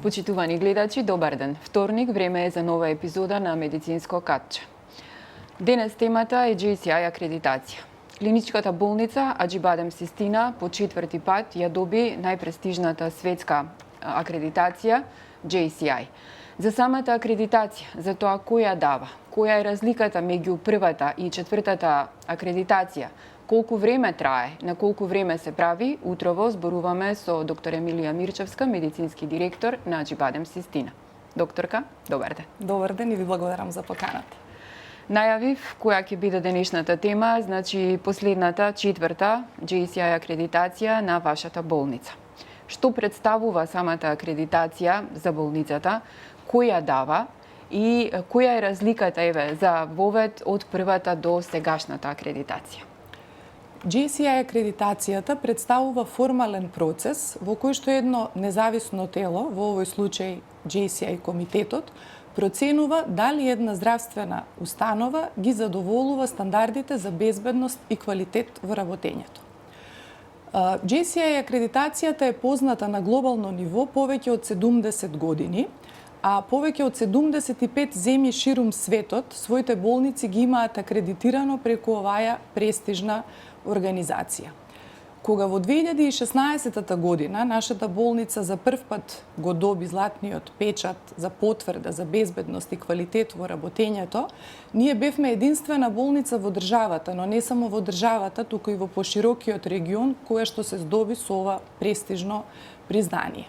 Почитувани гледачи, добар ден. Вторник, време е за нова епизода на Медицинско катче. Денес темата е JCI акредитација. Клиничката болница Аџибадем Систина по четврти пат ја доби најпрестижната светска акредитација JCI. За самата акредитација, за тоа која дава, која е разликата меѓу првата и четвртата акредитација, колку време трае, на колку време се прави, утрово зборуваме со доктор Емилија Мирчевска, медицински директор на Аџибадем Систина. Докторка, добар ден. Добар ден и ви благодарам за поканата. Најавив која ќе биде денешната тема, значи последната, четврта JCI акредитација на вашата болница. Што представува самата акредитација за болницата, која дава и која е разликата за вовед од првата до сегашната акредитација? JCI акредитацијата представува формален процес во кој што едно независно тело, во овој случај JCI комитетот, проценува дали една здравствена установа ги задоволува стандардите за безбедност и квалитет во работењето. JCI акредитацијата е позната на глобално ниво повеќе од 70 години, а повеќе од 75 земји ширум светот своите болници ги имаат акредитирано преку оваа престижна организација. Кога во 2016 година нашата болница за прв пат го доби златниот печат за потврда за безбедност и квалитет во работењето, ние бевме единствена болница во државата, но не само во државата, туку и во поширокиот регион, која што се здоби со ова престижно признание.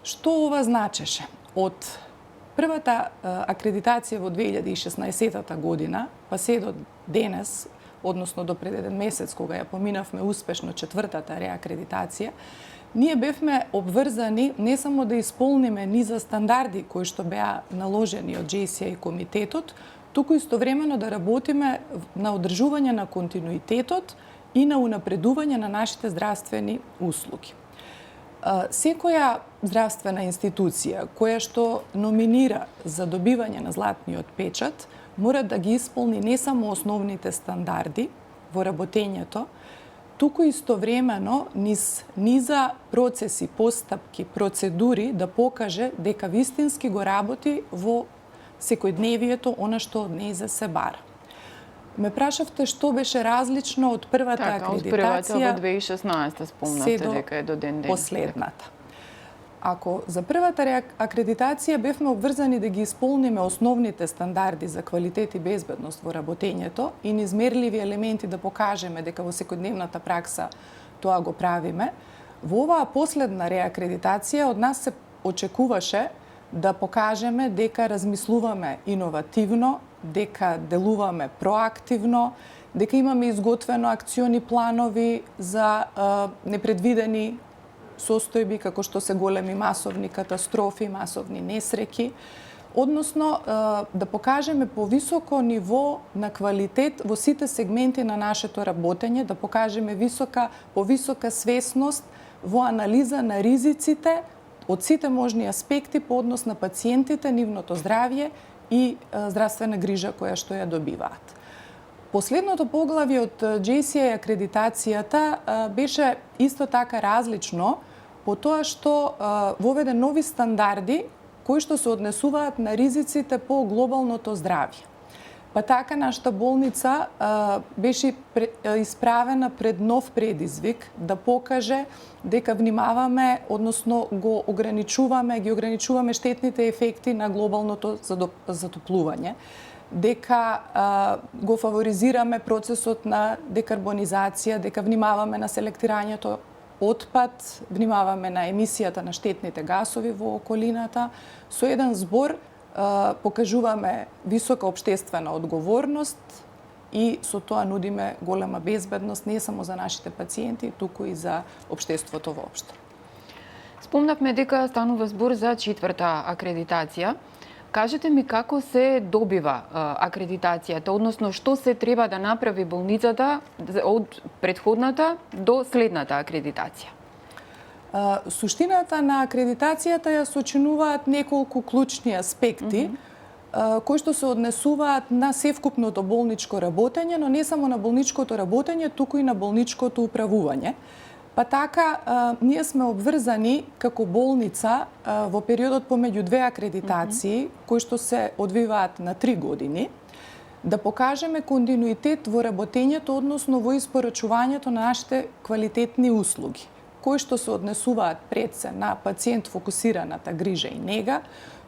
Што ова значеше? Од првата акредитација во 2016 година, па се до денес, односно до пред еден месец, кога ја поминавме успешно четвртата реакредитација, ние бевме обврзани не само да исполниме низа стандарди кои што беа наложени од JCI комитетот, туку истовремено да работиме на одржување на континуитетот и на унапредување на нашите здравствени услуги. Секоја здравствена институција која што номинира за добивање на златниот печат мора да ги исполни не само основните стандарди во работењето, туку истовремено низ низа процеси, постапки, процедури да покаже дека вистински го работи во секојдневието она што од нејзе се бара. Ме прашавте што беше различно од првата акредитација. Од првата во 2016 спомнате дека е до ден денес. Последната. Ако за првата акредитација бевме обврзани да ги исполниме основните стандарди за квалитет и безбедност во работењето и неизмерливи елементи да покажеме дека во секојдневната пракса тоа го правиме, во оваа последна реакредитација од нас се очекуваше да покажеме дека размислуваме иновативно, дека делуваме проактивно, дека имаме изготвено акциони планови за непредвидени состојби како што се големи масовни катастрофи, масовни несреќи, односно да покажеме повисоко ниво на квалитет во сите сегменти на нашето работење, да покажеме повисока свесност во анализа на ризиците од сите можни аспекти по однос на пациентите, нивното здравје и здравствена грижа која што ја добиваат. Последното поглавје од JCI акредитацијата беше исто така различно по тоа што воведе нови стандарди кои што се однесуваат на ризиците по глобалното здравје. Па така нашата болница беше исправена пред нов предизвик да покаже дека внимаваме, односно ги ограничуваме штетните ефекти на глобалното затоплување, дека го фаворизираме процесот на декарбонизација, дека внимаваме на селектирањето отпад, внимаваме на емисијата на штетните гасови во околината. Со еден збор покажуваме висока општествена одговорност и со тоа нудиме голема безбедност не само за нашите пациенти, туку и за општеството воопшто. Спомнавме дека станува збор за четврта акредитација. Кажете ми како се добива акредитацијата, односно што се треба да направи болницата од предходната до следната акредитација? Суштината на акредитацијата ја сочинуваат неколку клучни аспекти, кои што се однесуваат на севкупното болничко работење, но не само на болничкото работење, туку и на болничкото управување. Па така, ние сме обврзани како болница во периодот помеѓу две акредитации, кои што се одвиваат на 3 години, да покажеме континуитет во работењето, односно во испорачувањето на нашите квалитетни услуги, кои што се однесуваат пред се на пациент фокусираната грижа и нега,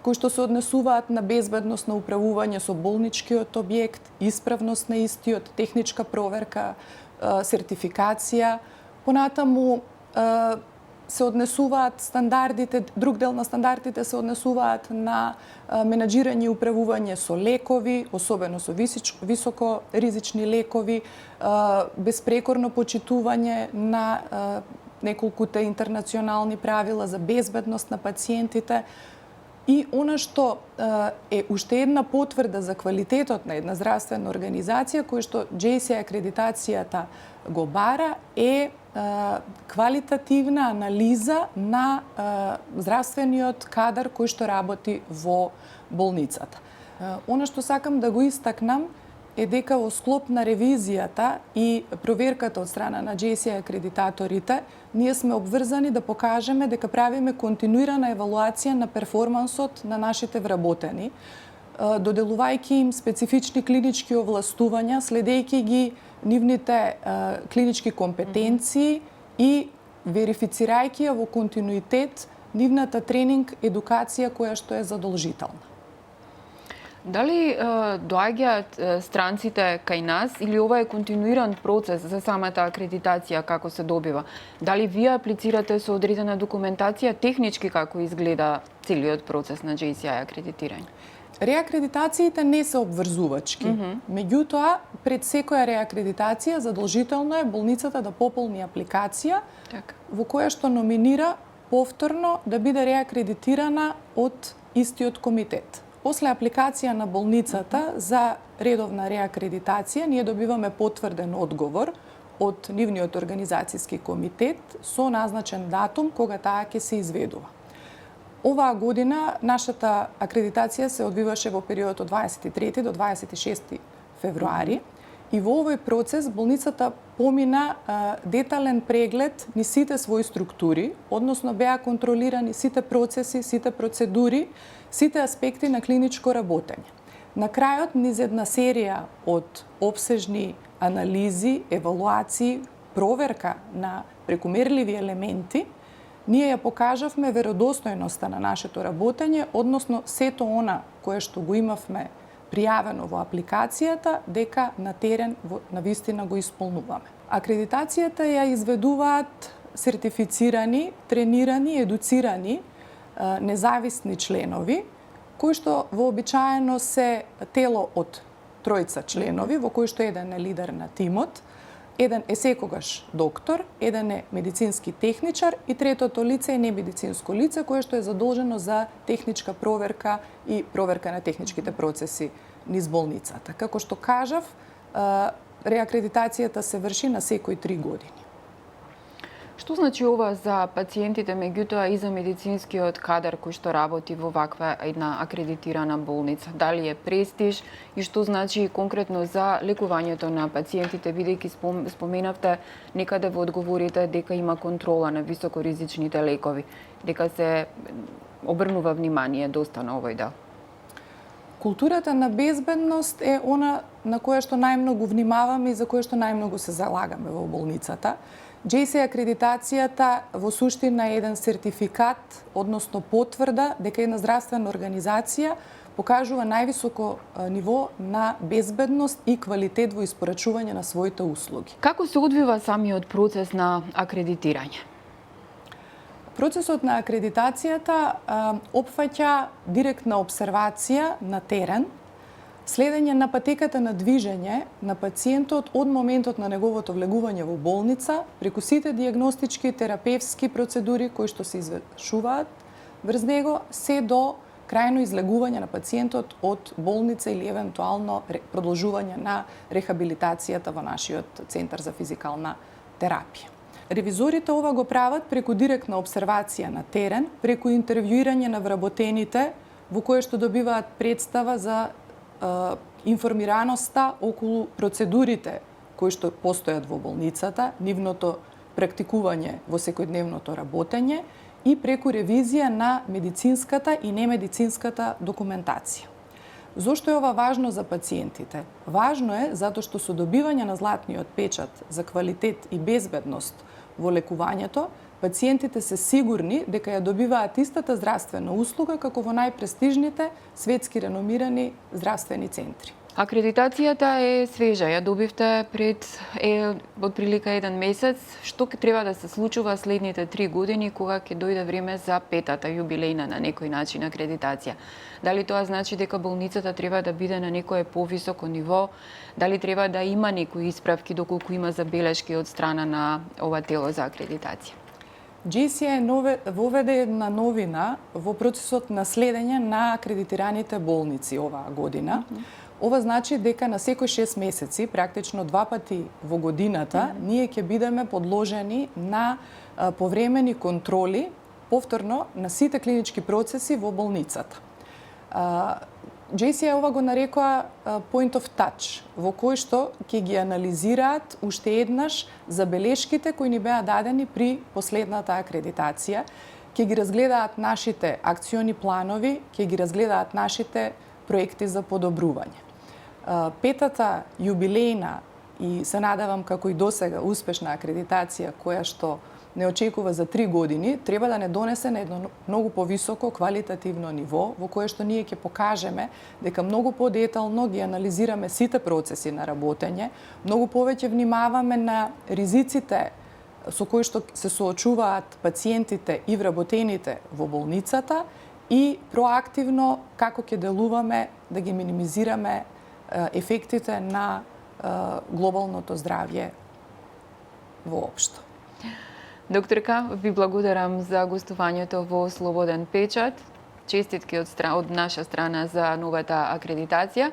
кои што се однесуваат на безбедност на управување со болничкиот објект, исправност на истиот, техничка проверка, сертификација. Понатаму се однесуваат стандардите, друг дел на стандардите се однесуваат на менаџирање и управување со лекови, особено со високо ризични лекови, безпрекорно почитување на неколкуте интернационални правила за безбедност на пациентите. И она што е уште една потврда за квалитетот на една здравствена организација, кој што JCI акредитацијата го бара, е квалитативна анализа на здравствениот кадар кој што работи во болницата. Она што сакам да го истакнам е дека во склоп на ревизијата и проверката од страна на JCI акредитаторите, ние сме обврзани да покажеме дека правиме континуирана евалуација на перформансот на нашите вработени, доделувајќи им специфични клинички овластувања, следејќи ги нивните клинички компетенции и верифицирајќи ја во континуитет нивната тренинг, едукација која што е задолжителна. Дали доаѓаат странците кај нас или ова е континуиран процес за самата акредитација како се добива? Дали вие аплицирате со одредена документација технички како изгледа целиот процес на JCI акредитирање? Реакредитациите не се обврзувачки. Меѓутоа, пред секоја реакредитација задолжително е болницата да пополни апликација во која што номинира повторно да биде реакредитирана од истиот комитет. После апликација на болницата за редовна реакредитација, ние добиваме потврден одговор од нивниот организацијски комитет со назначен датум кога таа ќе се изведува. Оваа година нашата акредитација се одвиваше во периодот од 23 до 26 февруари и во овој процес болницата помина детален преглед ни сите своји структури, односно беа контролирани сите процеси, сите процедури, сите аспекти на клиничко работење. На крајот низ една серија од опсежни анализи, евалуации, проверка на прекумерливи елементи, ние ја покажавме веродостојноста на нашето работење, односно сето она кое што го имавме пријавено во апликацијата, дека на терен на вистина го исполнуваме. Акредитацијата ја изведуваат сертифицирани, тренирани, едуцирани независни членови, кои што вообичаено се тело од тројца членови, во кои што еден е лидер на тимот, еден е секогаш доктор, еден е медицински техничар и третото лице е немедицинско лице кое што е задолжено за техничка проверка и проверка на техничките процеси низ болницата. Како што кажав, реакредитацијата се врши на секои 3 години. Што значи ова за пациентите, меѓутоа и за медицинскиот кадар кој што работи во ваква една акредитирана болница? Дали е престиж и што значи конкретно за лекувањето на пациентите, бидејќи споменавте некаде во одговорите дека има контрола на високоризичните лекови, дека се обрнува внимание доста на овој дел? Културата на безбедност е она на која што најмногу внимаваме и за која што најмногу се залагаме во болницата. JCI акредитацијата во суштина е еден сертификат, односно потврда дека една здравствена организација покажува највисоко ниво на безбедност и квалитет во испорачување на своите услуги. Како се одвива самиот процес на акредитирање? Процесот на акредитацијата опфаќа директна обсервација на терен, следење на патеката на движење на пациентот од моментот на неговото влегување во болница, преку сите дијагностички и терапевски процедури кои што се извршуваат врз него, се до крајно излегување на пациентот од болница или евентуално продолжување на рехабилитацијата во нашиот Центар за физикална терапија. Ревизорите ова го прават преку директна обсервација на терен, преку интервјуирање на вработените, во кое што добиваат представа за информираноста околу процедурите кои што постојат во болницата, нивното практикување во секојдневното работење и преку ревизија на медицинската и немедицинската документација. Зошто е ова важно за пациентите? Важно е затоа што со добивање на златниот печат за квалитет и безбедност во лекувањето, пациентите се сигурни дека ја добиваат истата здравствена услуга како во најпрестижните светски реномирани здравствени центри. Акредитацијата е свежа, ја добивте пред отприлика 1 месец. Што треба да се случува следните 3 години кога ќе дојде време за 5-та јубилејна на некој начин акредитација? Дали тоа значи дека болницата треба да биде на некое повисоко ниво? Дали треба да има некои исправки доколку има забелешки од страна на ова тело за акредитација? JCI воведе една новина во процесот на следење на акредитираните болници оваа година. Ова значи дека на секој 6 месеци, практично 2 пати во годината, ние ќе бидеме подложени на повремени контроли, повторно на сите клинички процеси во болницата. JCI ова го нарекоа point of touch, во кој што ќе ги анализираат уште еднаш забелешките кои ни беа дадени при последната акредитација, ќе ги разгледаат нашите акциони планови, ќе ги разгледаат нашите проекти за подобрување. 5-та јубилејна и се надевам како и досега успешна акредитација која што не очекува за 3 години, треба да не донесе на едно многу повисоко квалитативно ниво во кое што ние ќе покажеме дека многу подетално ги анализираме сите процеси на работење, многу повеќе внимаваме на ризиците со кои што се соочуваат пациентите и вработените во болницата и проактивно како ќе делуваме да ги минимизираме ефектите на глобалното здравје воопшто. Докторка, ви благодарам за гостувањето во Слободен печат. Честитки од наша страна за новата акредитација.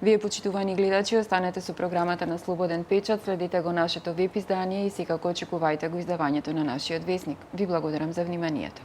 Вие, почитувани гледачи, останете со програмата на Слободен печат, следите го нашето веб издание и секако очекувајте го издавањето на нашиот весник. Ви благодарам за вниманието.